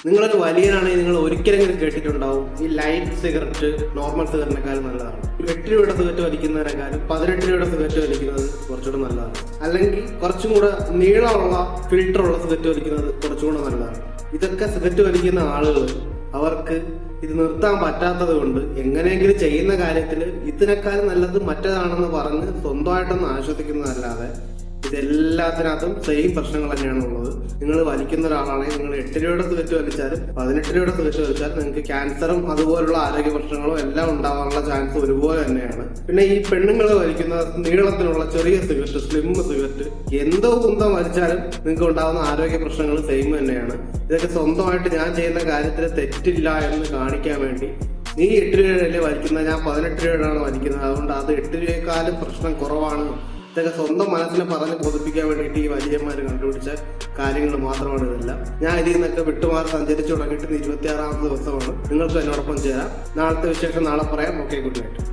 നിങ്ങളൊരു വലിയനാണെങ്കിൽ നിങ്ങൾ ഒരിക്കലെങ്കിലും കേട്ടിട്ടുണ്ടാവും ഈ ലൈറ്റ് സിഗരറ്റ് നോർമൽ സിഗരറ്റിനേക്കാളും നല്ലതാണ്. 8 രൂപയുടെ സിഗരറ്റ് വലിക്കുന്നതിനേക്കാളും 18 രൂപയുടെ സിഗരറ്റ് വലിക്കുന്നത് കുറച്ചുകൂടെ നല്ലതാണ്. അല്ലെങ്കിൽ കുറച്ചും കൂടെ നീളമുള്ള ഫിൽറ്ററുള്ള സിഗരറ്റ് വലിക്കുന്നത് കുറച്ചുകൂടെ നല്ലതാണ്. ഇതൊക്കെ സിഗരറ്റ് വലിക്കുന്ന ആളുകൾ അവർക്ക് ഇത് നിർത്താൻ പറ്റാത്തത് കൊണ്ട് എങ്ങനെയെങ്കിലും ചെയ്യുന്ന കാര്യത്തിൽ ഇതിനേക്കാളും നല്ലത് മറ്റേതാണെന്ന് പറഞ്ഞ് സ്വന്തമായിട്ടൊന്ന് ആശ്വസിക്കുന്നതല്ലാതെ ഇതെല്ലാത്തിനകത്തും സെയിം പ്രശ്നങ്ങൾ തന്നെയാണ് ഉള്ളത്. നിങ്ങൾ വലിക്കുന്ന ഒരാളാണെങ്കിൽ നിങ്ങൾ 8 രൂപയുടെ സിഗരറ്റ് വലിച്ചാലും 18 രൂപയുടെ സിഗരറ്റ് വലിച്ചാലും നിങ്ങൾക്ക് ക്യാൻസറും അതുപോലുള്ള ആരോഗ്യ പ്രശ്നങ്ങളും എല്ലാം ഉണ്ടാവാനുള്ള ചാൻസ് ഒരുപോലെ തന്നെയാണ്. പിന്നെ ഈ പെണ്ണുങ്ങൾ വലിക്കുന്ന നീളത്തിലുള്ള ചെറിയ സിഗരറ്റ്, സ്ലിം സിഗരറ്റ്, എന്തോ കുന്തം വലിച്ചാലും നിങ്ങൾക്ക് ഉണ്ടാകുന്ന ആരോഗ്യ പ്രശ്നങ്ങൾ സെയിം തന്നെയാണ്. ഇതൊക്കെ സ്വന്തമായിട്ട് ഞാൻ ചെയ്യുന്ന കാര്യത്തിൽ തെറ്റില്ല എന്ന് കാണിക്കാൻ വേണ്ടി നീ 8 രൂപയല്ലേ വലിക്കുന്നത്, ഞാൻ 18 രൂപയാണ് വലിക്കുന്നത്, അതുകൊണ്ട് അത് 8 രൂപയെക്കാളും പ്രശ്നം കുറവാണ്. ഇതൊക്കെ സ്വന്തം മനസ്സിനെ പറഞ്ഞ് ബോധിപ്പിക്കാൻ വേണ്ടിയിട്ട് ഈ വലിയന്മാർ കണ്ടുപിടിച്ച കാര്യങ്ങൾ മാത്രമാണ് ഇതെല്ലാം. ഞാൻ ഇതിൽ നിന്നൊക്കെ വിട്ടുമാറി സഞ്ചരിച്ചു തുടങ്ങിയിട്ട് 26ാമത്തെ ദിവസമാണ്. നിങ്ങൾക്ക് എന്നോടൊപ്പം ചേരാം. നാളത്തെ വിശേഷം നാളെ പറയാം. Okay, good night.